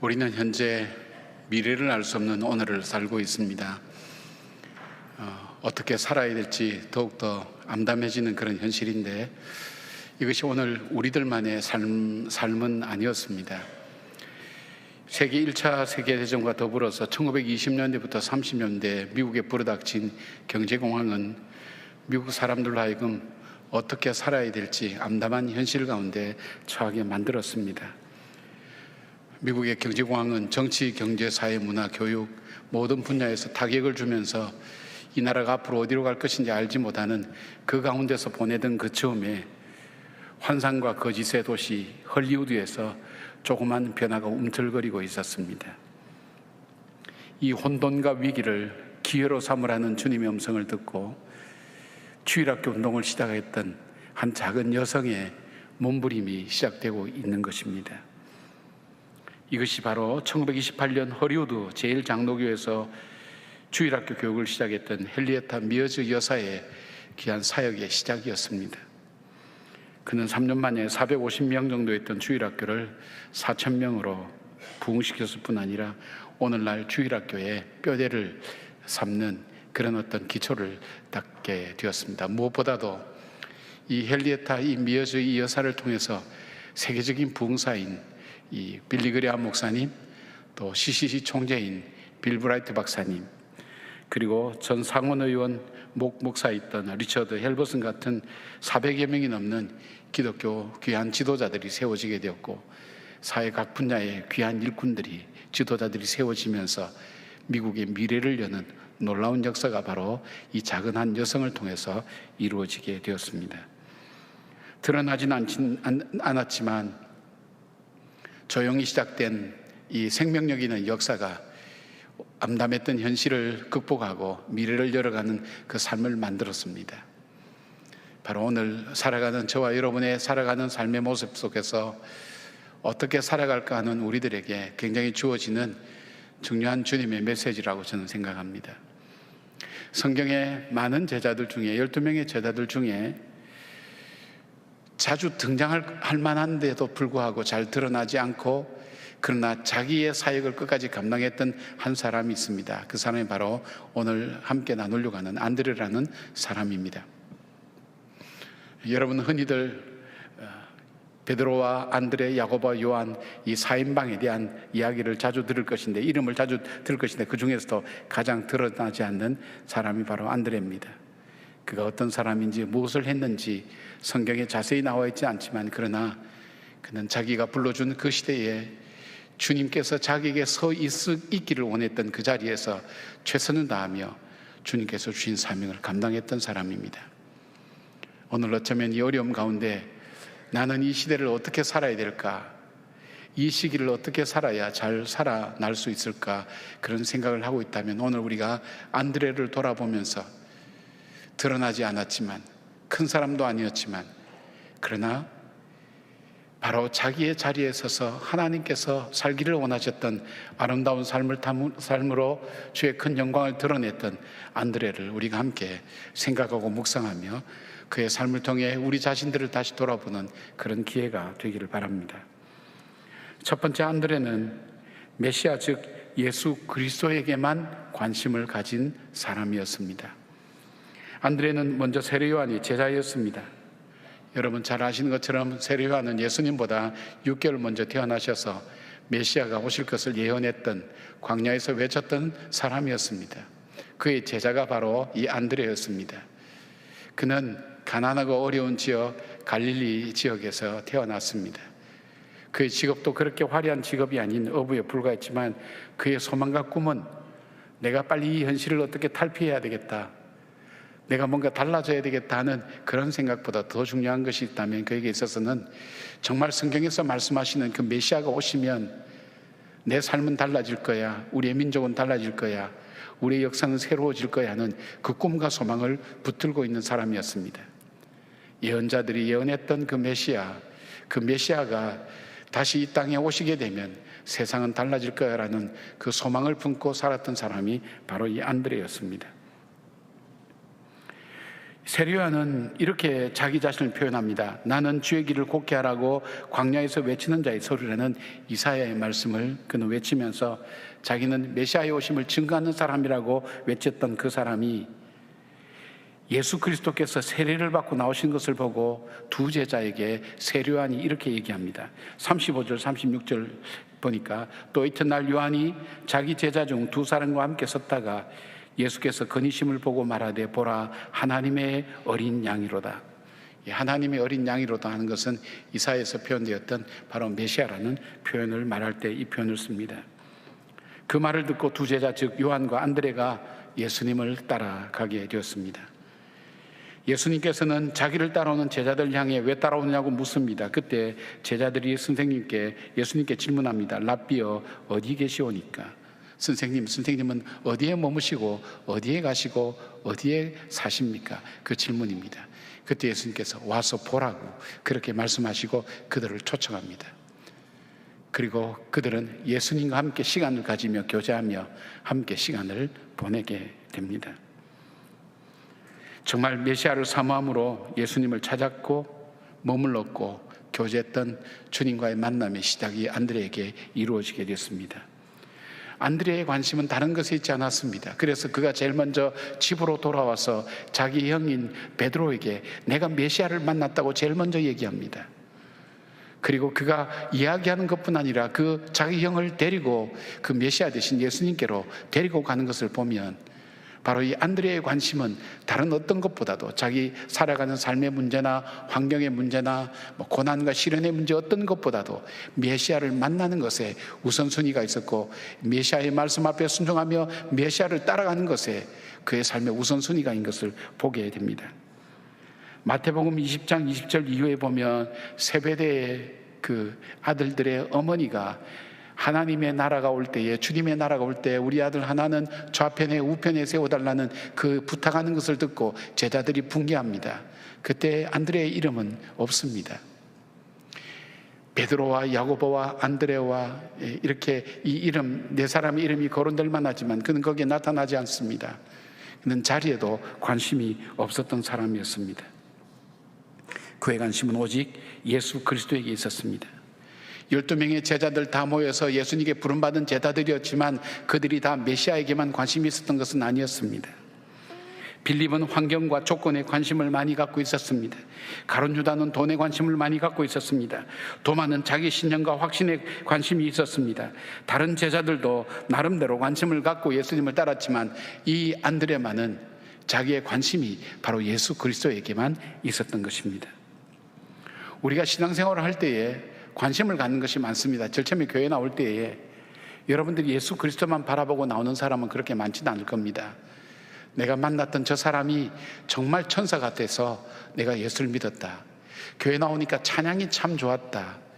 우리는 현재 미래를 알 수 없는 오늘을 살고 있습니다. 어떻게 살아야 될지 더욱더 암담해지는 그런 현실인데, 이것이 오늘 우리들만의 삶은 아니었습니다. 세계 1차 세계대전과 더불어서 1920년대부터 30년대 미국에 불어닥친 경제공황은 미국 사람들로 하여금 어떻게 살아야 될지 암담한 현실 가운데 처하게 만들었습니다. 미국의 경제공황은 정치, 경제, 사회, 문화, 교육 모든 분야에서 타격을 주면서 이 나라가 앞으로 어디로 갈 것인지 알지 못하는 그 가운데서 보내던 그 처음에 환상과 거짓의 도시 헐리우드에서 조그만 변화가 움틀거리고 있었습니다. 이 혼돈과 위기를 기회로 삼으라는 주님의 음성을 듣고 주일학교 운동을 시작했던 한 작은 여성의 몸부림이 시작되고 있는 것입니다. 이것이 바로 1928년 허리우드 제1장로교에서 주일학교 교육을 시작했던 헨리에타 미어즈 여사의 귀한 사역의 시작이었습니다. 그는 3년 만에 450명 정도였던 주일학교를 4,000명으로 부흥시켰을 뿐 아니라 오늘날 주일학교의 뼈대를 삼는 그런 어떤 기초를 닦게 되었습니다. 무엇보다도 이 헨리에타 이 미어즈 이 여사를 통해서 세계적인 부흥사인 이 빌리 그레함 목사님, 또 CCC 총재인 빌 브라이트 박사님, 그리고 전 상원의원 목사였던 리처드 헬버슨 같은 400여 명이 넘는 기독교 귀한 지도자들이 세워지게 되었고, 사회 각 분야의 귀한 일꾼들이 지도자들이 세워지면서 미국의 미래를 여는 놀라운 역사가 바로 이 작은 한 여성을 통해서 이루어지게 되었습니다. 드러나진 않았지만 조용히 시작된 이 생명력 있는 역사가 암담했던 현실을 극복하고 미래를 열어가는 그 삶을 만들었습니다. 바로 오늘 살아가는 저와 여러분의 살아가는 삶의 모습 속에서 어떻게 살아갈까 하는 우리들에게 굉장히 주어지는 중요한 주님의 메시지라고 저는 생각합니다. 성경의 많은 제자들 중에 12명의 제자들 중에 자주 등장할 만한데도 불구하고 잘 드러나지 않고 그러나 자기의 사역을 끝까지 감당했던 한 사람이 있습니다. 그 사람이 바로 오늘 함께 나누려고 하는 안드레라는 사람입니다. 여러분 흔히들 베드로와 안드레, 야고보와 요한 이 4인방에 대한 이야기를 자주 들을 것인데, 이름을 자주 들을 것인데 그 중에서도 가장 드러나지 않는 사람이 바로 안드레입니다. 그가 어떤 사람인지 무엇을 했는지 성경에 자세히 나와 있지 않지만, 그러나 그는 자기가 불러준 그 시대에 주님께서 자기에게 서 있기를 원했던 그 자리에서 최선을 다하며 주님께서 주신 사명을 감당했던 사람입니다. 오늘 어쩌면 이 어려움 가운데 나는 이 시대를 어떻게 살아야 될까, 이 시기를 어떻게 살아야 잘 살아날 수 있을까, 그런 생각을 하고 있다면 오늘 우리가 안드레를 돌아보면서 드러나지 않았지만, 큰 사람도 아니었지만, 그러나 바로 자기의 자리에 서서 하나님께서 살기를 원하셨던 아름다운 삶으로 주의 큰 영광을 드러냈던 안드레를 우리가 함께 생각하고 묵상하며 그의 삶을 통해 우리 자신들을 다시 돌아보는 그런 기회가 되기를 바랍니다. 첫 번째, 안드레는 메시아 즉 예수 그리스도에게만 관심을 가진 사람이었습니다. 안드레는 먼저 세례 요한이 제자였습니다. 여러분 잘 아시는 것처럼 세례 요한은 예수님보다 6개월 먼저 태어나셔서 메시아가 오실 것을 예언했던, 광야에서 외쳤던 사람이었습니다. 그의 제자가 바로 이 안드레였습니다. 그는 가난하고 어려운 지역 갈릴리 지역에서 태어났습니다. 그의 직업도 그렇게 화려한 직업이 아닌 어부에 불과했지만 그의 소망과 꿈은 내가 빨리 이 현실을 어떻게 탈피해야 되겠다, 내가 뭔가 달라져야 되겠다 하는 그런 생각보다 더 중요한 것이 있다면 그에게 있어서는 정말 성경에서 말씀하시는 그 메시아가 오시면 내 삶은 달라질 거야, 우리의 민족은 달라질 거야, 우리의 역사는 새로워질 거야 하는 그 꿈과 소망을 붙들고 있는 사람이었습니다. 예언자들이 예언했던 그 메시아가 다시 이 땅에 오시게 되면 세상은 달라질 거야라는 그 소망을 품고 살았던 사람이 바로 이 안드레였습니다. 세례요한은 이렇게 자기 자신을 표현합니다. 나는 주의 길을 곱게 하라고 광야에서 외치는 자의 소리라는 이사야의 말씀을 그는 외치면서 자기는 메시아의 오심을 증거하는 사람이라고 외쳤던 그 사람이 예수 그리스도께서 세례를 받고 나오신 것을 보고 두 제자에게 세례요한이 이렇게 얘기합니다. 35절 36절 보니까 또 이튿날 요한이 자기 제자 중 두 사람과 함께 섰다가 예수께서 건의심을 보고 말하되 보라 하나님의 어린 양이로다. 하나님의 어린 양이로다 하는 것은 이사야에서 표현되었던 바로 메시아라는 표현을 말할 때 이 표현을 씁니다. 그 말을 듣고 두 제자 즉 요한과 안드레가 예수님을 따라가게 되었습니다. 예수님께서는 자기를 따라오는 제자들 향해 왜 따라오느냐고 묻습니다. 그때 제자들이 예수님께 질문합니다. 랍비여 어디 계시오니까? 선생님은 어디에 머무시고 어디에 가시고 어디에 사십니까? 그 질문입니다. 그때 예수님께서 와서 보라고 그렇게 말씀하시고 그들을 초청합니다. 그리고 그들은 예수님과 함께 시간을 가지며 교제하며 함께 시간을 보내게 됩니다. 정말 메시아를 사모함으로 예수님을 찾았고 머물렀고 교제했던 주님과의 만남의 시작이 안드레에게 이루어지게 됐습니다. 안드레의 관심은 다른 것에 있지 않았습니다. 그래서 그가 제일 먼저 집으로 돌아와서 자기 형인 베드로에게 내가 메시아를 만났다고 제일 먼저 얘기합니다. 그리고 그가 이야기하는 것뿐 아니라 그 자기 형을 데리고 그 메시아 되신 예수님께로 데리고 가는 것을 보면 바로 이 안드레의 관심은 다른 어떤 것보다도 자기 살아가는 삶의 문제나 환경의 문제나 고난과 시련의 문제 어떤 것보다도 메시아를 만나는 것에 우선순위가 있었고 메시아의 말씀 앞에 순종하며 메시아를 따라가는 것에 그의 삶의 우선순위가 있는 것을 보게 됩니다. 마태복음 20장 20절 이후에 보면 세베대의 그 아들들의 어머니가 하나님의 나라가 올 때에 주님의 나라가 올 때 우리 아들 하나는 좌편에 우편에 세워달라는 그 부탁하는 것을 듣고 제자들이 붕괴합니다. 그때 안드레의 이름은 없습니다. 베드로와 야고보와 안드레와 이렇게 이 이름 네 사람의 이름이 거론될 만하지만 그는 거기에 나타나지 않습니다. 그는 자리에도 관심이 없었던 사람이었습니다. 그의 관심은 오직 예수 그리스도에게 있었습니다. 12명의 제자들 다 모여서 예수님께 부름받은 제자들이었지만 그들이 다 메시아에게만 관심이 있었던 것은 아니었습니다. 빌립은 환경과 조건에 관심을 많이 갖고 있었습니다. 가룟 유다는 돈에 관심을 많이 갖고 있었습니다. 도마는 자기 신념과 확신에 관심이 있었습니다. 다른 제자들도 나름대로 관심을 갖고 예수님을 따랐지만 이 안드레만은 자기의 관심이 바로 예수 그리스도에게만 있었던 것입니다. 우리가 신앙생활을 할 때에 관심을 갖는 것이 많습니다. 제일 처음에 교회 나올 때에 여러분들이 예수 그리스도만 바라보고 나오는 사람은 그렇게 많지는 않을 겁니다. 내가 만났던 저 사람이 정말 천사 같아서 내가 예수를 믿었다. 교회 나오니까 찬양이 참 좋았다.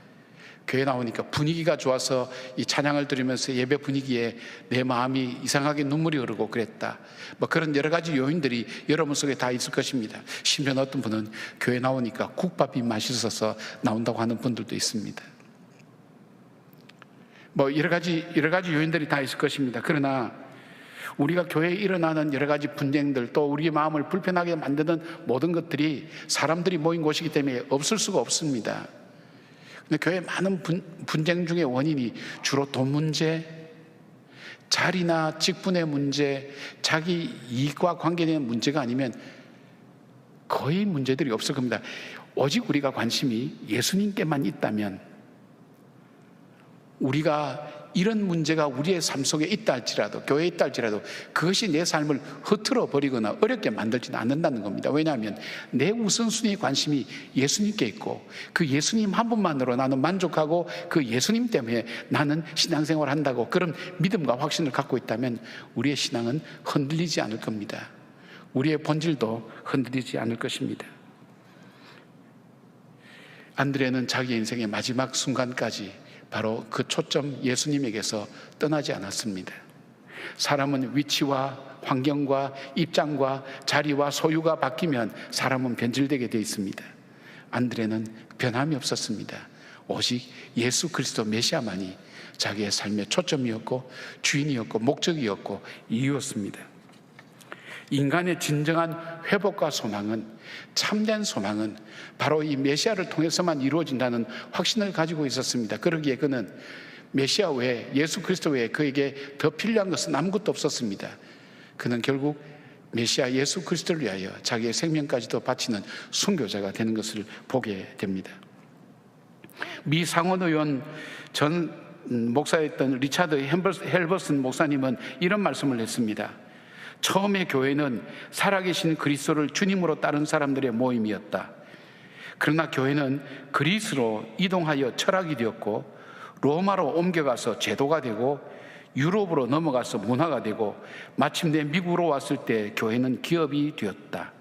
교회 나오니까 분위기가 좋아서 이 찬양을 들으면서 예배 분위기에 내 마음이 이상하게 눈물이 흐르고 그랬다. 그런 여러 가지 요인들이 여러분 속에 다 있을 것입니다. 심지어 어떤 분은 교회 나오니까 국밥이 맛있어서 나온다고 하는 분들도 있습니다. 여러 가지 요인들이 다 있을 것입니다. 그러나 우리가 교회에 일어나는 여러 가지 분쟁들 또 우리의 마음을 불편하게 만드는 모든 것들이 사람들이 모인 곳이기 때문에 없을 수가 없습니다. 근데 교회 많은 분쟁 중의 원인이 주로 돈 문제, 자리나 직분의 문제, 자기 이익과 관계된 문제가 아니면 거의 문제들이 없을 겁니다. 오직 우리가 관심이 예수님께만 있다면 우리가 이런 문제가 우리의 삶 속에 있다 할지라도 교회에 있다 할지라도 그것이 내 삶을 흐트러 버리거나 어렵게 만들지는 않는다는 겁니다. 왜냐하면 내 우선순위의 관심이 예수님께 있고 그 예수님 한 분만으로 나는 만족하고 그 예수님 때문에 나는 신앙생활을 한다고 그런 믿음과 확신을 갖고 있다면 우리의 신앙은 흔들리지 않을 겁니다. 우리의 본질도 흔들리지 않을 것입니다. 안드레는 자기 인생의 마지막 순간까지 바로 그 초점 예수님에게서 떠나지 않았습니다. 사람은 위치와 환경과 입장과 자리와 소유가 바뀌면 사람은 변질되게 되어 있습니다. 안드레는 변함이 없었습니다. 오직 예수 그리스도 메시아만이 자기의 삶의 초점이었고 주인이었고 목적이었고 이유였습니다. 인간의 진정한 회복과 소망은, 참된 소망은 바로 이 메시아를 통해서만 이루어진다는 확신을 가지고 있었습니다. 그러기에 그는 메시아 외에, 예수 그리스도 외에 그에게 더 필요한 것은 아무것도 없었습니다. 그는 결국 메시아 예수 그리스도를 위하여 자기의 생명까지도 바치는 순교자가 되는 것을 보게 됩니다. 미 상원의원 전 목사였던 리차드 헬버슨 목사님은 이런 말씀을 했습니다. 처음에 교회는 살아계신 그리스도를 주님으로 따른 사람들의 모임이었다. 그러나 교회는 그리스로 이동하여 철학이 되었고, 로마로 옮겨가서 제도가 되고, 유럽으로 넘어가서 문화가 되고, 마침내 미국으로 왔을 때 교회는 기업이 되었다.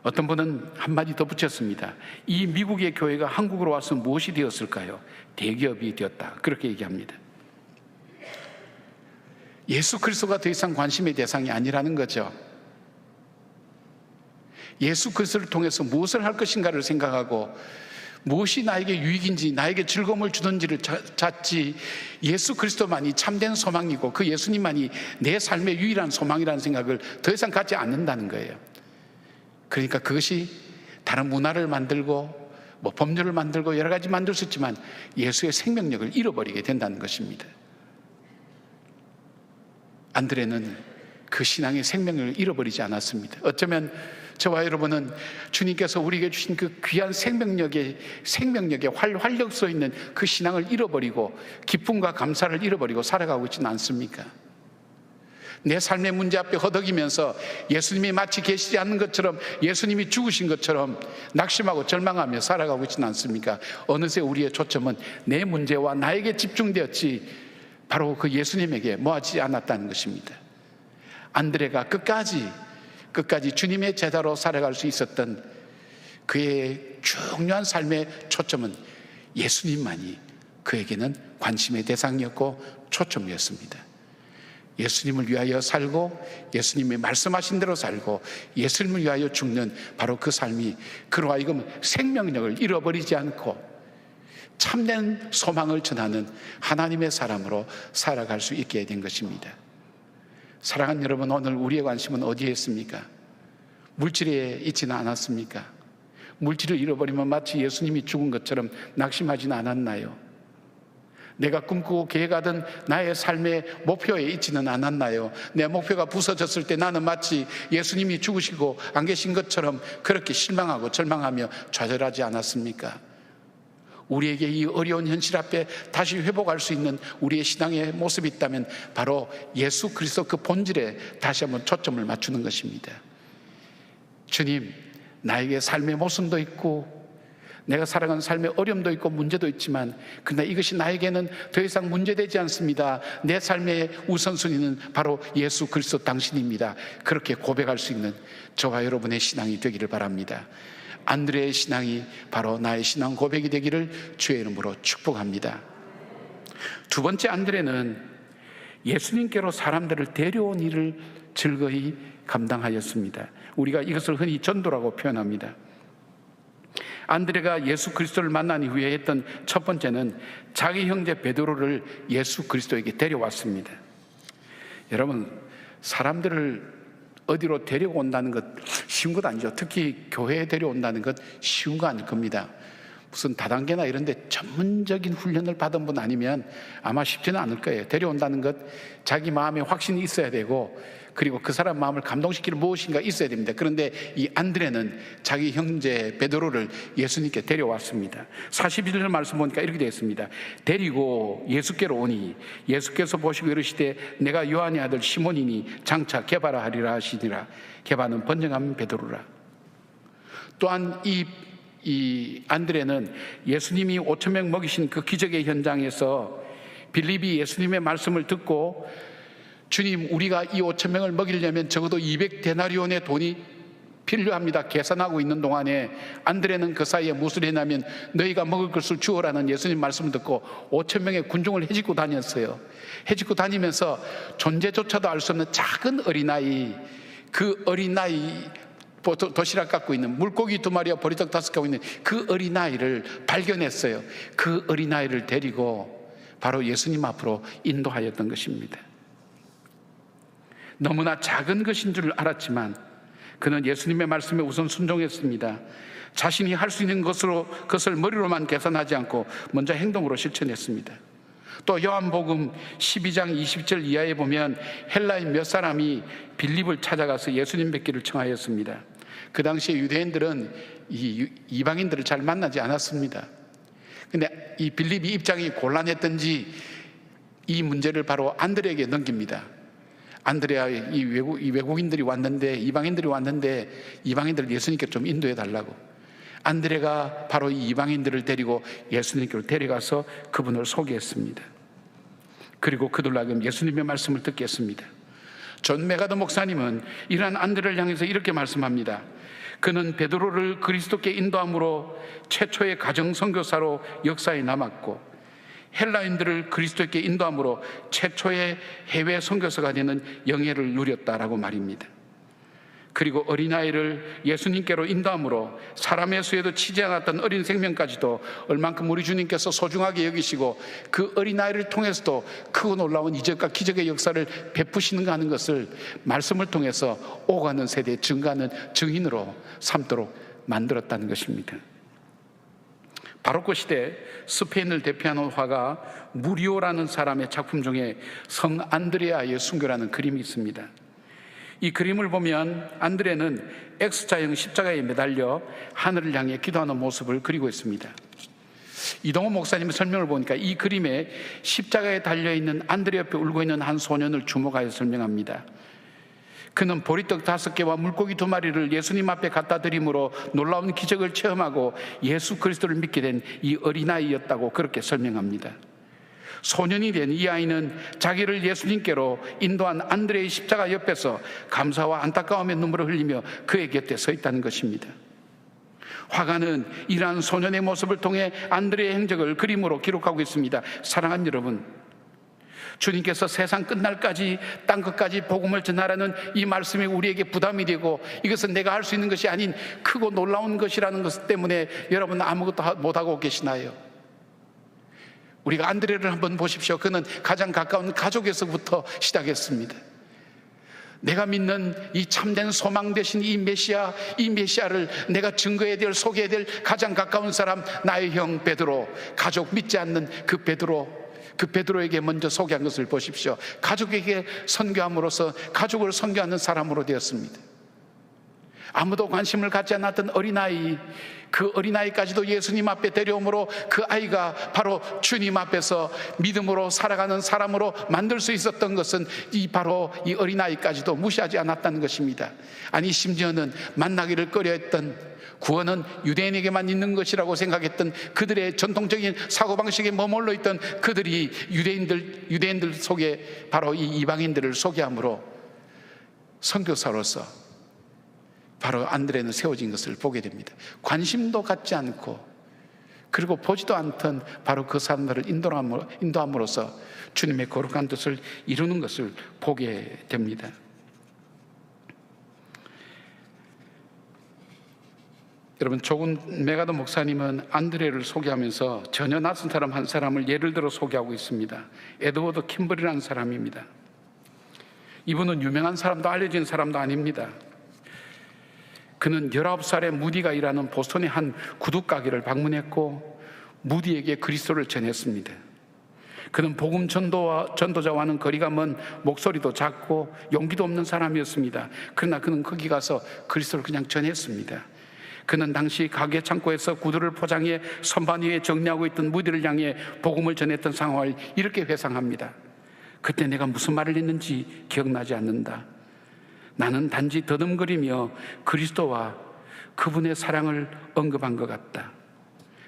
어떤 분은 한마디 더 붙였습니다. 이 미국의 교회가 한국으로 와서 무엇이 되었을까요? 대기업이 되었다. 그렇게 얘기합니다. 예수 그리스도가 더 이상 관심의 대상이 아니라는 거죠. 예수 그리스도를 통해서 무엇을 할 것인가를 생각하고, 무엇이 나에게 유익인지, 나에게 즐거움을 주는지를 찾지, 예수 그리스도만이 참된 소망이고 그 예수님만이 내 삶의 유일한 소망이라는 생각을 더 이상 갖지 않는다는 거예요. 그러니까 그것이 다른 문화를 만들고 법률을 만들고 여러 가지 만들 수 있지만 예수의 생명력을 잃어버리게 된다는 것입니다. 안드레는 그 신앙의 생명력을 잃어버리지 않았습니다. 어쩌면 저와 여러분은 주님께서 우리에게 주신 그 귀한 생명력에 활력 써 있는 그 신앙을 잃어버리고 기쁨과 감사를 잃어버리고 살아가고 있지는 않습니까? 내 삶의 문제 앞에 허덕이면서 예수님이 마치 계시지 않는 것처럼, 예수님이 죽으신 것처럼 낙심하고 절망하며 살아가고 있지는 않습니까? 어느새 우리의 초점은 내 문제와 나에게 집중되었지 바로 그 예수님에게 모아지지 않았다는 것입니다. 안드레가 끝까지 주님의 제자로 살아갈 수 있었던 그의 중요한 삶의 초점은 예수님만이 그에게는 관심의 대상이었고 초점이었습니다. 예수님을 위하여 살고, 예수님이 말씀하신 대로 살고, 예수님을 위하여 죽는 바로 그 삶이 그로 하여금 생명력을 잃어버리지 않고 참된 소망을 전하는 하나님의 사람으로 살아갈 수 있게 된 것입니다. 사랑하는 여러분, 오늘 우리의 관심은 어디에 있습니까? 물질에 있지는 않았습니까? 물질을 잃어버리면 마치 예수님이 죽은 것처럼 낙심하지는 않았나요? 내가 꿈꾸고 계획하던 나의 삶의 목표에 있지는 않았나요? 내 목표가 부서졌을 때 나는 마치 예수님이 죽으시고 안 계신 것처럼 그렇게 실망하고 절망하며 좌절하지 않았습니까? 우리에게 이 어려운 현실 앞에 다시 회복할 수 있는 우리의 신앙의 모습이 있다면 바로 예수 그리스도 그 본질에 다시 한번 초점을 맞추는 것입니다. 주님, 나에게 삶의 모순도 있고 내가 살아가는 삶의 어려움도 있고 문제도 있지만, 그러나 이것이 나에게는 더 이상 문제되지 않습니다. 내 삶의 우선순위는 바로 예수 그리스도 당신입니다. 그렇게 고백할 수 있는 저와 여러분의 신앙이 되기를 바랍니다. 안드레의 신앙이 바로 나의 신앙 고백이 되기를 주의 이름으로 축복합니다. 두 번째, 안드레는 예수님께로 사람들을 데려온 일을 즐거이 감당하였습니다. 우리가 이것을 흔히 전도라고 표현합니다. 안드레가 예수 그리스도를 만난 이후에 했던 첫 번째는 자기 형제 베드로를 예수 그리스도에게 데려왔습니다. 여러분, 사람들을 어디로 데려온다는 것 쉬운 것 아니죠. 특히 교회에 데려온다는 것 쉬운 거 아닐 겁니다. 무슨 다단계나 이런 데 전문적인 훈련을 받은 분 아니면 아마 쉽지는 않을 거예요. 데려온다는 것 자기 마음에 확신이 있어야 되고, 그리고 그 사람 마음을 감동시킬 무엇인가 있어야 됩니다. 그런데 이 안드레는 자기 형제 베드로를 예수님께 데려왔습니다. 41절 말씀 보니까 이렇게 되어 있습니다. 데리고 예수께로 오니 예수께서 보시고 이르시되 내가 요한의 아들 시몬이니 장차 게바라 하리라 하시니라. 게바는 번영한 베드로라. 또한 이 안드레는 예수님이 5,000명 먹이신 그 기적의 현장에서 빌립이 예수님의 말씀을 듣고, 주님, 우리가 이 5,000명을 먹이려면 적어도 200데나리온의 돈이 필요합니다. 계산하고 있는 동안에 안드레는 그 사이에 무엇을 했냐면 너희가 먹을 것을 주어라는 예수님 말씀을 듣고 5,000명의 군중을 해집고 다녔어요. 해집고 다니면서 존재조차도 알 수 없는 작은 어린아이, 그 어린아이 도시락 갖고 있는, 물고기 2마리와 보리떡 5개 갖고 있는 그 어린아이를 발견했어요. 그 어린아이를 데리고 바로 예수님 앞으로 인도하였던 것입니다. 너무나 작은 것인 줄 알았지만 그는 예수님의 말씀에 우선 순종했습니다. 자신이 할 수 있는 것을 머리로만 계산하지 않고 먼저 행동으로 실천했습니다. 또 요한복음 12장 20절 이하에 보면 헬라인 몇 사람이 빌립을 찾아가서 예수님 뵙기를 청하였습니다. 그 당시에 유대인들은 이방인들을 잘 만나지 않았습니다. 근데 이 빌립이 입장이 곤란했던지 이 문제를 바로 안드레에게 넘깁니다. 안드레아, 이 외국인들이 왔는데, 이방인들이 왔는데 이방인들을 예수님께 좀 인도해 달라고. 안드레가 바로 이 이방인들을 데리고 예수님께로 데려가서 그분을 소개했습니다. 그리고 그들로 하여금 예수님의 말씀을 듣게 했습니다. 존 메가더 목사님은 이러한 안드레를 향해서 이렇게 말씀합니다. 그는 베드로를 그리스도께 인도함으로 최초의 가정 선교사로 역사에 남았고, 헬라인들을 그리스도께 인도함으로 최초의 해외 선교사가 되는 영예를 누렸다라고 말입니다. 그리고 어린아이를 예수님께로 인도함으로 사람의 수에도 치지 않았던 어린 생명까지도 얼만큼 우리 주님께서 소중하게 여기시고 그 어린아이를 통해서도 크고 놀라운 이적과 기적의 역사를 베푸시는가 하는 것을 말씀을 통해서 오가는 세대에 증거하는 증인으로 삼도록 만들었다는 것입니다. 바로크 시대 스페인을 대표하는 화가 무리오라는 사람의 작품 중에 성 안드레아의 순교라는 그림이 있습니다. 이 그림을 보면 안드레는 X자형 십자가에 매달려 하늘을 향해 기도하는 모습을 그리고 있습니다. 이동호 목사님의 설명을 보니까 이 그림에 십자가에 달려있는 안드레 옆에 울고 있는 한 소년을 주목하여 설명합니다. 그는 보리떡 5개와 물고기 2마리를 예수님 앞에 갖다 드림으로 놀라운 기적을 체험하고 예수 그리스도를 믿게 된 이 어린아이였다고 그렇게 설명합니다. 소년이 된 이 아이는 자기를 예수님께로 인도한 안드레의 십자가 옆에서 감사와 안타까움의 눈물을 흘리며 그의 곁에 서 있다는 것입니다. 화가는 이러한 소년의 모습을 통해 안드레의 행적을 그림으로 기록하고 있습니다. 사랑하는 여러분, 주님께서 세상 끝날까지 땅끝까지 복음을 전하라는 이 말씀이 우리에게 부담이 되고 이것은 내가 할 수 있는 것이 아닌 크고 놀라운 것이라는 것 때문에 여러분 아무것도 못하고 계시나요? 우리가 안드레를 한번 보십시오. 그는 가장 가까운 가족에서부터 시작했습니다. 내가 믿는 이 참된 소망 되신 이 메시아를 내가 증거해야 될, 소개해야 될 가장 가까운 사람, 나의 형 베드로, 가족 믿지 않는 그 베드로에게 먼저 소개한 것을 보십시오. 가족에게 선교함으로써 가족을 선교하는 사람으로 되었습니다. 아무도 관심을 갖지 않았던 어린아이, 그 어린아이까지도 예수님 앞에 데려오므로 그 아이가 바로 주님 앞에서 믿음으로 살아가는 사람으로 만들 수 있었던 것은 바로 이 어린아이까지도 무시하지 않았다는 것입니다. 아니 심지어는 만나기를 꺼려했던, 구원은 유대인에게만 있는 것이라고 생각했던 그들의 전통적인 사고방식에 머물러 있던 그들이 유대인들 속에 바로 이 이방인들을 소개함으로 선교사로서 바로 안드레는 세워진 것을 보게 됩니다. 관심도 갖지 않고 그리고 보지도 않던 바로 그 사람들을 인도함으로써 주님의 거룩한 뜻을 이루는 것을 보게 됩니다. 여러분, 조금 메가더 목사님은 안드레를 소개하면서 전혀 낯선 사람 한 사람을 예를 들어 소개하고 있습니다. 에드워드 킴벌이라는 사람입니다. 이분은 유명한 사람도 알려진 사람도 아닙니다. 그는 19살에 무디가 일하는 보스턴의 한 구두가게를 방문했고 무디에게 그리스도를 전했습니다. 그는 복음 전도자와는 거리가 먼, 목소리도 작고 용기도 없는 사람이었습니다. 그러나 그는 거기 가서 그리스도를 그냥 전했습니다. 그는 당시 가게 창고에서 구두를 포장해 선반 위에 정리하고 있던 무디를 향해 복음을 전했던 상황을 이렇게 회상합니다. 그때 내가 무슨 말을 했는지 기억나지 않는다. 나는 단지 더듬거리며 그리스도와 그분의 사랑을 언급한 것 같다.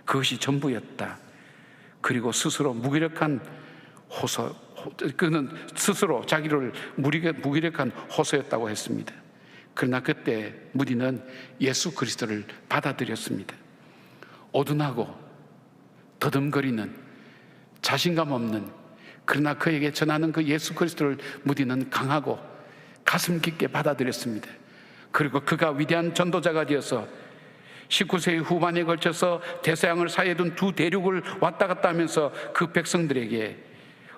그것이 전부였다. 그리고 스스로 그는 스스로 자기를 무기력한 호소였다고 했습니다. 그러나 그때 무디는 예수 그리스도를 받아들였습니다. 오둔하고 더듬거리는 자신감 없는, 그러나 그에게 전하는 그 예수 그리스도를 무디는 강하고 가슴 깊게 받아들였습니다. 그리고 그가 위대한 전도자가 되어서 19세기 후반에 걸쳐서 대서양을 사이에 둔 두 대륙을 왔다 갔다 하면서 그 백성들에게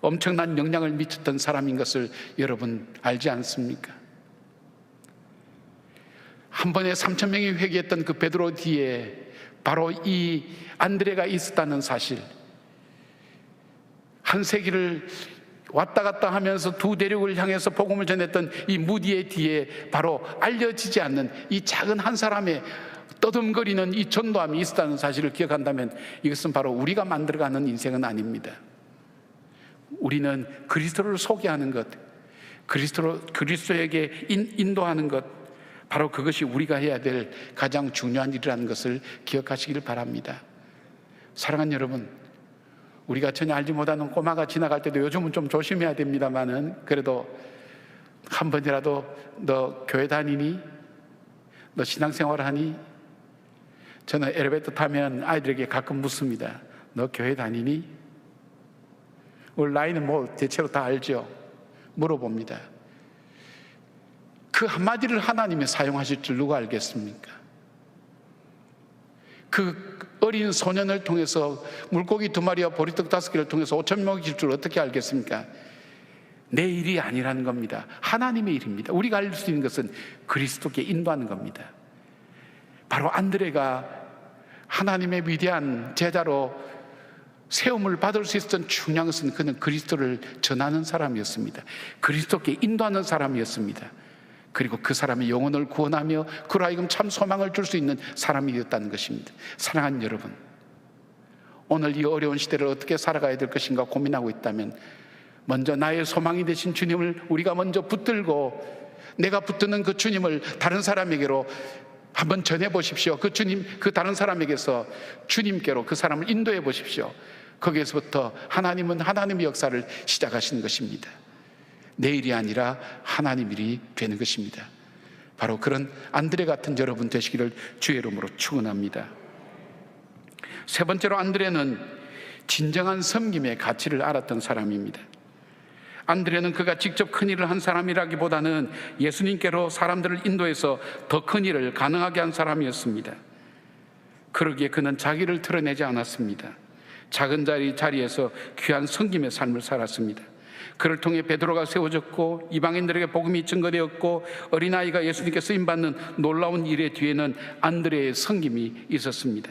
엄청난 영향을 미쳤던 사람인 것을 여러분 알지 않습니까? 한 번에 3,000명이 회개했던 그 베드로 뒤에 바로 이 안드레가 있었다는 사실, 한 세기를 왔다 갔다 하면서 두 대륙을 향해서 복음을 전했던 이 무디의 뒤에 바로 알려지지 않는 이 작은 한 사람의 떠듬거리는 이 전도함이 있었다는 사실을 기억한다면 이것은 바로 우리가 만들어가는 인생은 아닙니다. 우리는 그리스도를 소개하는 것, 그리스도에게 인도하는 것, 바로 그것이 우리가 해야 될 가장 중요한 일이라는 것을 기억하시길 바랍니다. 사랑하는 여러분, 우리가 전혀 알지 못하는 꼬마가 지나갈 때도 요즘은 좀 조심해야 됩니다만은, 그래도 한 번이라도 너 교회 다니니? 너 신앙생활 하니? 저는 엘리베이터 타면 아이들에게 가끔 묻습니다. 너 교회 다니니? 우리 나이는 뭐 대체로 다 알죠. 물어봅니다. 그 한마디를 하나님이 사용하실 줄 누가 알겠습니까? 그 어린 소년을 통해서 물고기 2마리와 보리떡 5개를 통해서 5천 먹일 줄 어떻게 알겠습니까? 내 일이 아니라는 겁니다. 하나님의 일입니다. 우리가 알 수 있는 것은 그리스도께 인도하는 겁니다. 바로 안드레가 하나님의 위대한 제자로 세움을 받을 수 있었던 중요한 것은 그는 그리스도를 전하는 사람이었습니다. 그리스도께 인도하는 사람이었습니다. 그리고 그 사람의 영혼을 구원하며 그로 하여금 참 소망을 줄 수 있는 사람이 되었다는 것입니다. 사랑하는 여러분, 오늘 이 어려운 시대를 어떻게 살아가야 될 것인가 고민하고 있다면 먼저 나의 소망이 되신 주님을 우리가 먼저 붙들고 내가 붙드는 그 주님을 다른 사람에게로 한번 전해 보십시오. 그 주님, 그 다른 사람에게서 주님께로 그 사람을 인도해 보십시오. 거기에서부터 하나님은 하나님의 역사를 시작하시는 것입니다. 내 일이 아니라 하나님 일이 되는 것입니다. 바로 그런 안드레 같은 여러분 되시기를 주의 이름으로 축원합니다. 세 번째로, 안드레는 진정한 섬김의 가치를 알았던 사람입니다. 안드레는 그가 직접 큰 일을 한 사람이라기보다는 예수님께로 사람들을 인도해서 더 큰 일을 가능하게 한 사람이었습니다. 그러기에 그는 자기를 드러내지 않았습니다. 작은 자리에서 귀한 섬김의 삶을 살았습니다. 그를 통해 베드로가 세워졌고 이방인들에게 복음이 증거되었고 어린아이가 예수님께 쓰임받는 놀라운 일의 뒤에는 안드레의 섬김이 있었습니다.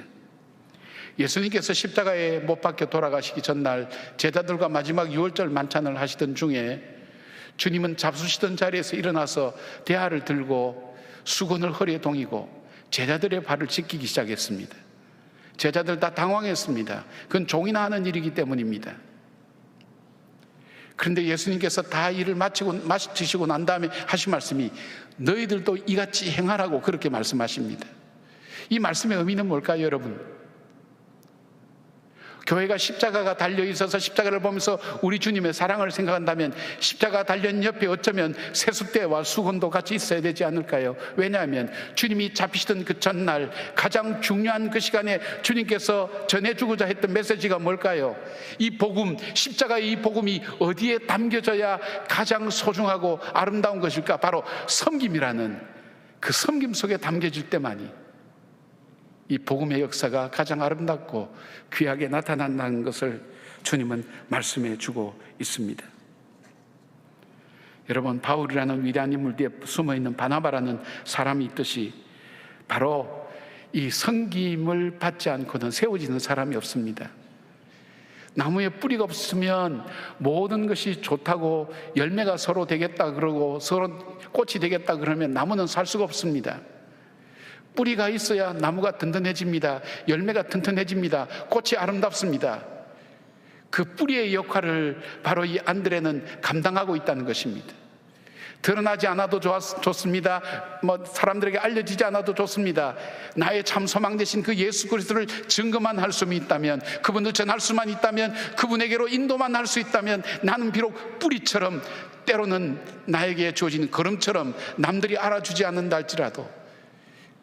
예수님께서 십자가에 못 박혀 돌아가시기 전날 제자들과 마지막 유월절 만찬을 하시던 중에 주님은 잡수시던 자리에서 일어나서 대야를 들고 수건을 허리에 동이고 제자들의 발을 씻기기 시작했습니다. 제자들 다 당황했습니다. 그건 종이나 하는 일이기 때문입니다. 그런데 예수님께서 다 일을 마치시고 난 다음에 하신 말씀이 너희들도 이같이 행하라고 그렇게 말씀하십니다. 이 말씀의 의미는 뭘까요, 여러분? 교회가 십자가가 달려있어서 십자가를 보면서 우리 주님의 사랑을 생각한다면 십자가 달려있는 옆에 어쩌면 세숫대와 수건도 같이 있어야 되지 않을까요? 왜냐하면 주님이 잡히시던 그 전날 가장 중요한 그 시간에 주님께서 전해주고자 했던 메시지가 뭘까요? 이 복음, 십자가의 이 복음이 어디에 담겨져야 가장 소중하고 아름다운 것일까? 바로 섬김이라는 그 섬김 속에 담겨질 때만이 이 복음의 역사가 가장 아름답고 귀하게 나타난다는 것을 주님은 말씀해 주고 있습니다. 여러분, 바울이라는 위대한 인물 뒤에 숨어있는 바나바라는 사람이 있듯이 바로 이 섬김을 받지 않고는 세워지는 사람이 없습니다. 나무에 뿌리가 없으면 모든 것이 좋다고 열매가 서로 되겠다 그러고 서로 꽃이 되겠다 그러면 나무는 살 수가 없습니다. 뿌리가 있어야 나무가 든든해집니다. 열매가 튼튼해집니다. 꽃이 아름답습니다. 그 뿌리의 역할을 바로 이 안드레는 감당하고 있다는 것입니다. 드러나지 않아도 좋습니다. 사람들에게 알려지지 않아도 좋습니다. 나의 참 소망 되신 그 예수 그리스도를 증거만 할 수만 있다면, 그분을 전할 수만 있다면, 그분에게로 인도만 할 수 있다면 나는 비록 뿌리처럼, 때로는 나에게 주어지는 걸음처럼 남들이 알아주지 않는다 할지라도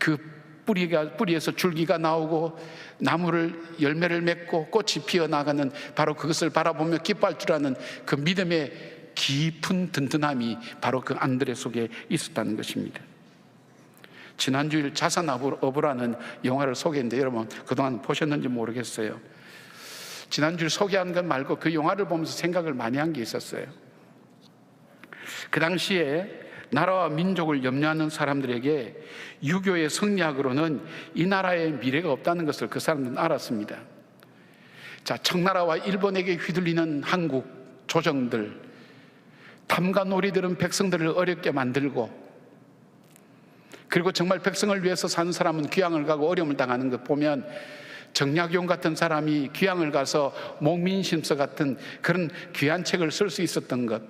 그 뿌리에서 줄기가 나오고 나무를 열매를 맺고 꽃이 피어나가는 바로 그것을 바라보며 기뻐할 줄 아는 그 믿음의 깊은 든든함이 바로 그 안드레 속에 있었다는 것입니다. 지난주일 자산 어부라는 영화를 소개했는데 여러분 그동안 보셨는지 모르겠어요. 지난주에 소개한 것 말고 그 영화를 보면서 생각을 많이 한 게 있었어요. 그 당시에 나라와 민족을 염려하는 사람들에게 유교의 성리학으로는 이 나라의 미래가 없다는 것을 그 사람들은 알았습니다. 자, 청나라와 일본에게 휘둘리는 한국 조정들, 탐관오리들은 백성들을 어렵게 만들고, 그리고 정말 백성을 위해서 사는 사람은 귀향을 가고 어려움을 당하는 것 보면 정약용 같은 사람이 귀향을 가서 목민심서 같은 그런 귀한 책을 쓸 수 있었던 것,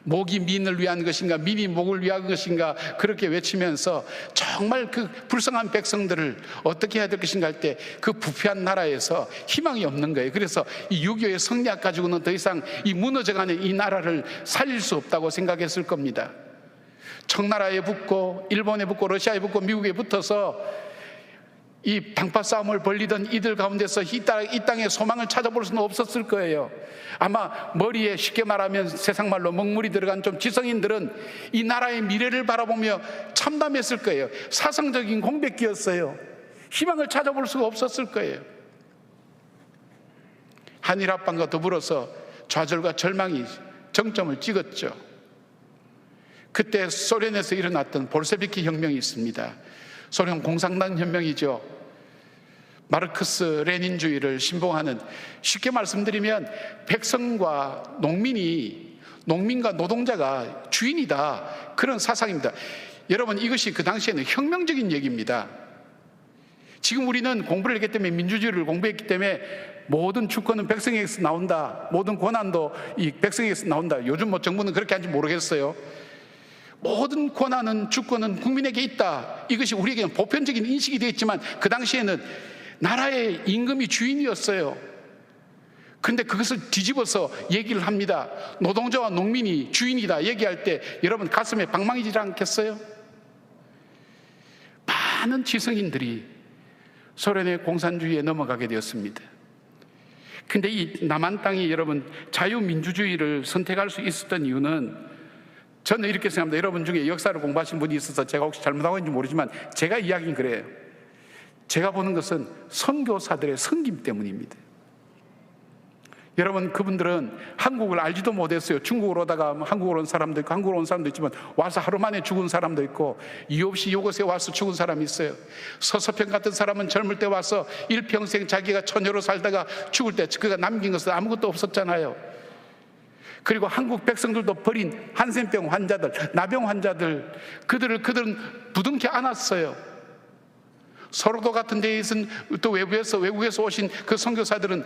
목이 민을 위한 것인가 민이 목을 위한 것인가 그렇게 외치면서 정말 그 불쌍한 백성들을 어떻게 해야 될 것인가 할 때 그 부패한 나라에서 희망이 없는 거예요. 그래서 이 유교의 성리학 가지고는 더 이상 이 무너져가는 이 나라를 살릴 수 없다고 생각했을 겁니다. 청나라에 붙고 일본에 붙고 러시아에 붙고 미국에 붙어서 이 방파 싸움을 벌리던 이들 가운데서 이 땅에 소망을 찾아볼 수는 없었을 거예요. 아마 머리에 쉽게 말하면 세상말로 먹물이 들어간 좀 지성인들은 이 나라의 미래를 바라보며 참담했을 거예요. 사상적인 공백기였어요. 희망을 찾아볼 수가 없었을 거예요. 한일합방과 더불어서 좌절과 절망이 정점을 찍었죠. 그때 소련에서 일어났던 볼셰비키 혁명이 있습니다. 소련 공산당 혁명이죠. 마르크스 레닌주의를 신봉하는, 쉽게 말씀드리면 백성과 농민과 노동자가 주인이다, 그런 사상입니다. 여러분, 이것이 그 당시에는 혁명적인 얘기입니다. 지금 우리는 공부를 했기 때문에, 민주주의를 공부했기 때문에 모든 주권은 백성에게서 나온다, 모든 권한도 이 백성에게서 나온다. 요즘 뭐 정부는 그렇게 하는지 모르겠어요. 모든 권한은 주권은 국민에게 있다, 이것이 우리에게는 보편적인 인식이 되어 있지만 그 당시에는 나라의 임금이 주인이었어요. 그런데 그것을 뒤집어서 얘기를 합니다. 노동자와 농민이 주인이다 얘기할 때 여러분 가슴에 방망이질 않겠어요? 많은 지성인들이 소련의 공산주의에 넘어가게 되었습니다. 근데 이 남한 땅이 여러분 자유민주주의를 선택할 수 있었던 이유는, 저는 이렇게 생각합니다. 여러분 중에 역사를 공부하신 분이 있어서 제가 혹시 잘못하고 있는지 모르지만 제가 이야기는 그래요. 제가 보는 것은 선교사들의 섬김 때문입니다. 여러분, 그분들은 한국을 알지도 못했어요. 중국으로 오다가 한국으로 온 사람도 있고 한국으로 온 사람도 있지만 와서 하루 만에 죽은 사람도 있고, 이유 없이 이곳에 와서 죽은 사람이 있어요. 서서평 같은 사람은 젊을 때 와서 일평생 자기가 처녀로 살다가 죽을 때 그가 남긴 것은 아무것도 없었잖아요. 그리고 한국 백성들도 버린 한센병 환자들, 나병 환자들, 그들은 부둥켜 안았어요. 소로도 같은 데에서는 또 외국에서 오신 그 선교사들은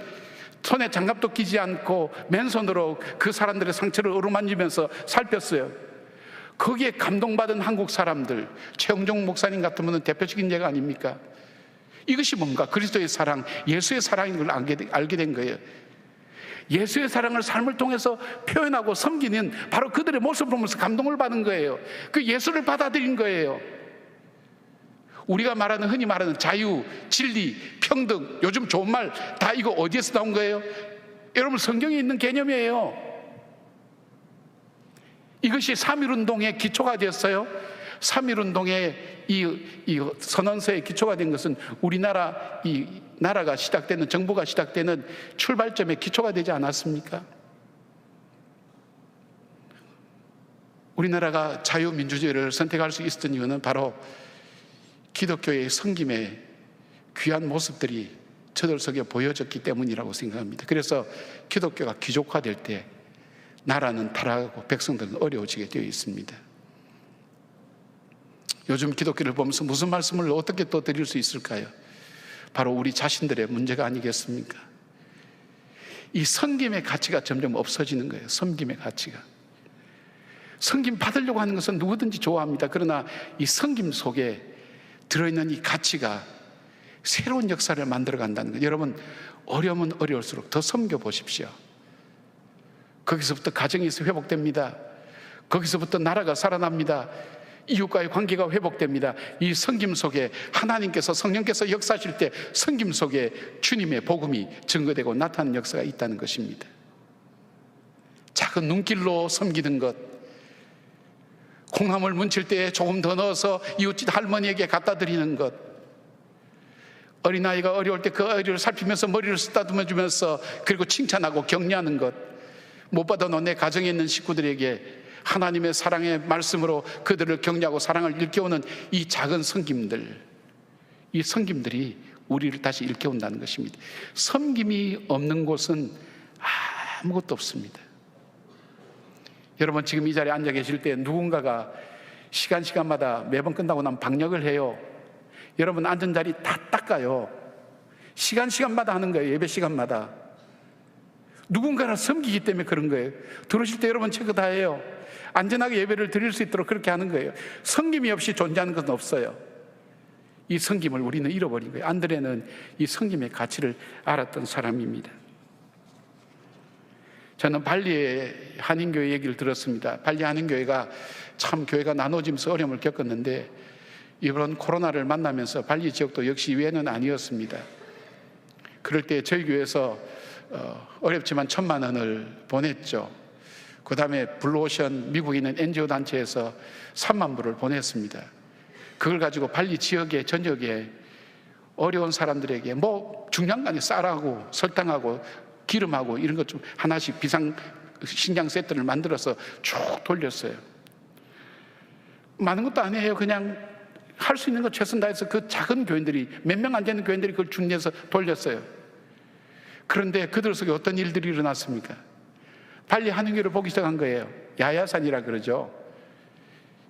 손에 장갑도 끼지 않고 맨손으로 그 사람들의 상처를 어루만지면서 살폈어요. 거기에 감동받은 한국 사람들, 최영종 목사님 같은 분은 대표적인 예가 아닙니까? 이것이 뭔가 그리스도의 사랑, 예수의 사랑인 걸 알게 된 거예요. 예수의 사랑을 삶을 통해서 표현하고 섬기는 바로 그들의 모습을 보면서 감동을 받은 거예요. 그 예수를 받아들인 거예요. 우리가 흔히 말하는 자유, 진리, 평등, 요즘 좋은 말 다 이거 어디에서 나온 거예요? 여러분, 성경에 있는 개념이에요. 이것이 3.1운동의 기초가 되었어요. 3.1운동의 이 선언서의 기초가 된 것은 우리나라 이 나라가 시작되는, 정부가 시작되는 출발점의 기초가 되지 않았습니까? 우리나라가 자유민주주의를 선택할 수 있었던 이유는 바로 기독교의 섬김의 귀한 모습들이 저들 속에 보여졌기 때문이라고 생각합니다. 그래서 기독교가 귀족화될 때 나라는 타락하고 백성들은 어려워지게 되어 있습니다. 요즘 기독교를 보면서 무슨 말씀을 어떻게 또 드릴 수 있을까요? 바로 우리 자신들의 문제가 아니겠습니까? 이 섬김의 가치가 점점 없어지는 거예요. 섬김의 가치가. 섬김 받으려고 하는 것은 누구든지 좋아합니다. 그러나 이 섬김 속에 들어있는 이 가치가 새로운 역사를 만들어 간다는 거예요. 여러분, 어려우면 어려울수록 더 섬겨 보십시오. 거기서부터 가정이 회복됩니다. 거기서부터 나라가 살아납니다. 이웃과의 관계가 회복됩니다. 이 섬김 속에 하나님께서, 성령께서 역사하실 때 섬김 속에 주님의 복음이 증거되고 나타나는 역사가 있다는 것입니다. 작은 눈길로 섬기는 것, 콩나물 문칠 때 조금 더 넣어서 이웃집 할머니에게 갖다 드리는 것, 어린아이가 어려울 때 그 아이를 살피면서 머리를 쓰다듬어 주면서 그리고 칭찬하고 격려하는 것, 무엇보다도 내 가정에 있는 식구들에게 하나님의 사랑의 말씀으로 그들을 격려하고 사랑을 일깨우는 이 작은 섬김들, 이 섬김들이 우리를 다시 일깨운다는 것입니다. 섬김이 없는 곳은 아무것도 없습니다. 여러분, 지금 이 자리에 앉아 계실 때 누군가가 시간마다 매번 끝나고 나면 방역을 해요. 여러분, 앉은 자리 다 닦아요. 시간마다 하는 거예요. 예배 시간마다. 누군가를 섬기기 때문에 그런 거예요. 들어오실 때 여러분 체크 다 해요. 안전하게 예배를 드릴 수 있도록 그렇게 하는 거예요. 섬김이 없이 존재하는 것은 없어요. 이 섬김을 우리는 잃어버린 거예요. 안드레는 이 섬김의 가치를 알았던 사람입니다. 저는 발리의 한인교회 얘기를 들었습니다. 발리 한인교회가 참 교회가 나눠지면서 어려움을 겪었는데, 이번 코로나를 만나면서 발리 지역도 역시 유해는 아니었습니다. 그럴 때 저희 교회에서 어렵지만 1,000만 원을 보냈죠. 그 다음에 블루오션, 미국에 있는 NGO 단체에서 3만 불을 보냈습니다. 그걸 가지고 발리 지역의 전역에 어려운 사람들에게 뭐 중요한 거 아니에요. 쌀하고 설탕하고 기름하고 이런 것 좀 하나씩 비상 식량 세트를 만들어서 쭉 돌렸어요. 많은 것도 아니에요. 그냥 할 수 있는 것 최선 다해서 그 작은 교인들이, 몇 명 안 되는 교인들이 그걸 중재해서 돌렸어요. 그런데 그들 속에 어떤 일들이 일어났습니까? 발리 한인교회를 보기 시작한 거예요. 야야산이라 그러죠.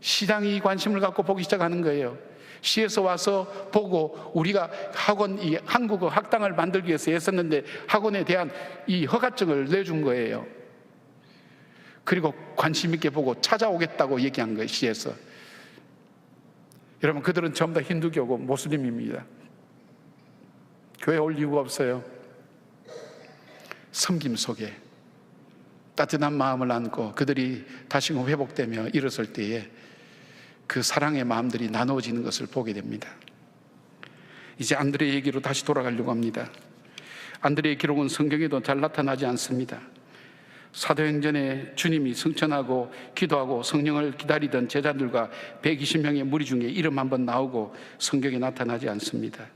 시장이 관심을 갖고 보기 시작하는 거예요. 시에서 와서 보고, 우리가 학원, 이 한국어 학당을 만들기 위해서 애썼는데 학원에 대한 이 허가증을 내준 거예요. 그리고 관심 있게 보고 찾아오겠다고 얘기한 거예요, 시에서. 여러분, 그들은 전부 다 힌두교고 모슬림입니다. 교회 올 이유가 없어요. 섬김 속에 따뜻한 마음을 안고 그들이 다시금 회복되며 일어설 때에 그 사랑의 마음들이 나누어지는 것을 보게 됩니다. 이제 안드레 얘기로 다시 돌아가려고 합니다. 안드레의 기록은 성경에도 잘 나타나지 않습니다. 사도행전에 주님이 승천하고 기도하고 성령을 기다리던 제자들과 120명의 무리 중에 이름 한번 나오고 성경에 나타나지 않습니다.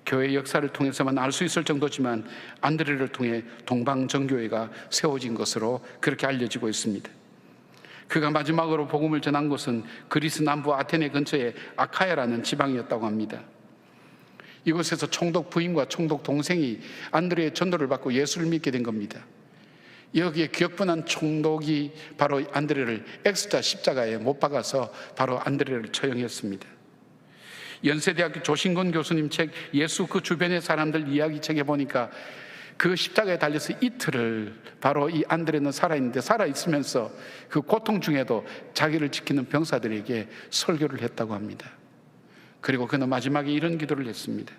교회 역사를 통해서만 알 수 있을 정도지만 안드레를 통해 동방정교회가 세워진 것으로 그렇게 알려지고 있습니다. 그가 마지막으로 복음을 전한 곳은 그리스 남부 아테네 근처의 아카야라는 지방이었다고 합니다. 이곳에서 총독 부인과 총독 동생이 안드레의 전도를 받고 예수를 믿게 된 겁니다. 여기에 기억분한 총독이 바로 안드레를 X자 십자가에 못 박아서 바로 안드레를 처형했습니다. 연세대학교 조신권 교수님 책 예수 그 주변의 사람들 이야기 책에 보니까 그 십자가에 달려서 이틀을 바로 이 안드레는 살아있는데, 살아있으면서 그 고통 중에도 자기를 지키는 병사들에게 설교를 했다고 합니다. 그리고 그는 마지막에 이런 기도를 했습니다.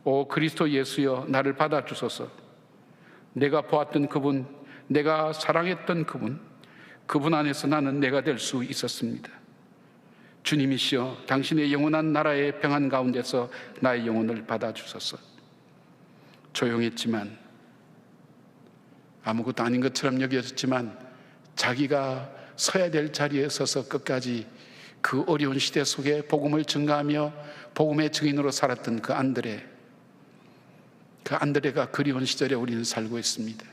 오 그리스도 예수여, 나를 받아주소서. 내가 보았던 그분, 내가 사랑했던 그분 안에서 나는 내가 될 수 있었습니다. 주님이시여, 당신의 영원한 나라의 평안 가운데서 나의 영혼을 받아주소서. 조용했지만, 아무것도 아닌 것처럼 여겨졌지만, 자기가 서야 될 자리에 서서 끝까지 그 어려운 시대 속에 복음을 증가하며 복음의 증인으로 살았던 그 안드레가 그리운 시절에 우리는 살고 있습니다.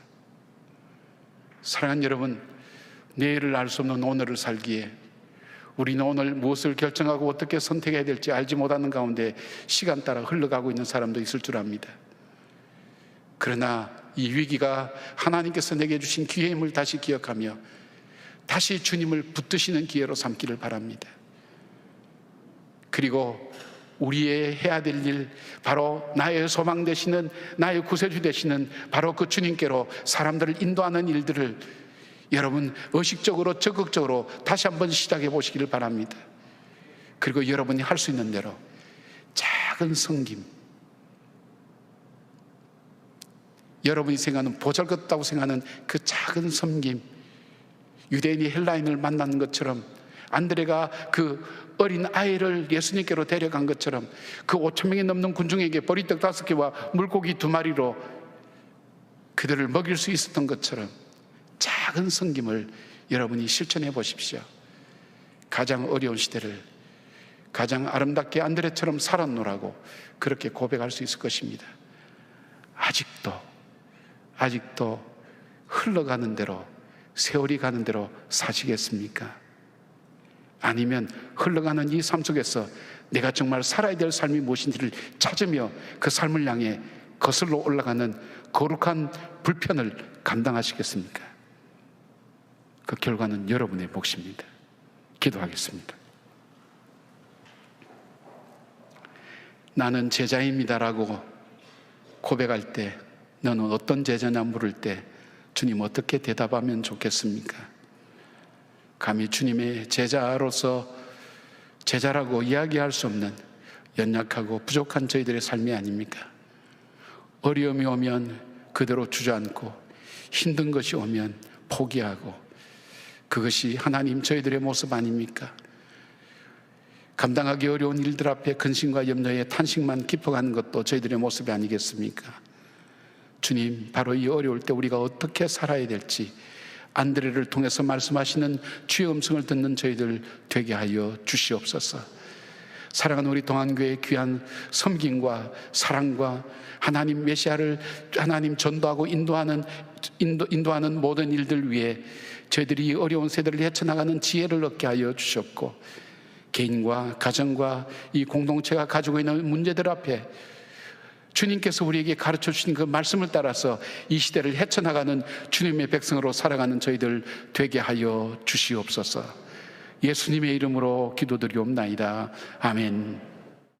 사랑하는 여러분, 내일을 알 수 없는 오늘을 살기에 우리는 오늘 무엇을 결정하고 어떻게 선택해야 될지 알지 못하는 가운데 시간 따라 흘러가고 있는 사람도 있을 줄 압니다. 그러나 이 위기가 하나님께서 내게 주신 기회의 힘을 다시 기억하며 다시 주님을 붙드시는 기회로 삼기를 바랍니다. 그리고 우리의 해야 될 일, 바로 나의 소망 되시는, 나의 구세주 되시는 바로 그 주님께로 사람들을 인도하는 일들을 여러분 의식적으로 적극적으로 다시 한번 시작해 보시기를 바랍니다. 그리고 여러분이 할 수 있는 대로 작은 섬김, 여러분이 생각하는 보잘것없다고 생각하는 그 작은 섬김, 유대인이 헬라인을 만난 것처럼, 안드레가 그 어린 아이를 예수님께로 데려간 것처럼, 그 5,000명이 넘는 군중에게 보리떡 5개와 물고기 2마리로 그들을 먹일 수 있었던 것처럼 작은 섬김을 여러분이 실천해 보십시오. 가장 어려운 시대를 가장 아름답게 안드레처럼 살았노라고 그렇게 고백할 수 있을 것입니다. 아직도 흘러가는 대로, 세월이 가는 대로 사시겠습니까? 아니면 흘러가는 이 삶 속에서 내가 정말 살아야 될 삶이 무엇인지를 찾으며 그 삶을 향해 거슬러 올라가는 거룩한 불편을 감당하시겠습니까? 그 결과는 여러분의 몫입니다. 기도하겠습니다. 나는 제자입니다라고 고백할 때, 너는 어떤 제자냐 물을 때 주님 어떻게 대답하면 좋겠습니까? 감히 주님의 제자로서 제자라고 이야기할 수 없는 연약하고 부족한 저희들의 삶이 아닙니까? 어려움이 오면 그대로 주저앉고 힘든 것이 오면 포기하고, 그것이 하나님 저희들의 모습 아닙니까? 감당하기 어려운 일들 앞에 근심과 염려에 탄식만 깊어가는 것도 저희들의 모습이 아니겠습니까? 주님, 바로 이 어려울 때 우리가 어떻게 살아야 될지 안드레를 통해서 말씀하시는 주의 음성을 듣는 저희들 되게 하여 주시옵소서. 사랑하는 우리 동안교회의 귀한 섬김과 사랑과 하나님 메시아를 하나님 전도하고 인도하는 모든 일들 위해 저희들이 이 어려운 세대를 헤쳐나가는 지혜를 얻게 하여 주셨고, 개인과 가정과 이 공동체가 가지고 있는 문제들 앞에 주님께서 우리에게 가르쳐 주신 그 말씀을 따라서 이 시대를 헤쳐나가는 주님의 백성으로 살아가는 저희들 되게 하여 주시옵소서. 예수님의 이름으로 기도드리옵나이다. 아멘.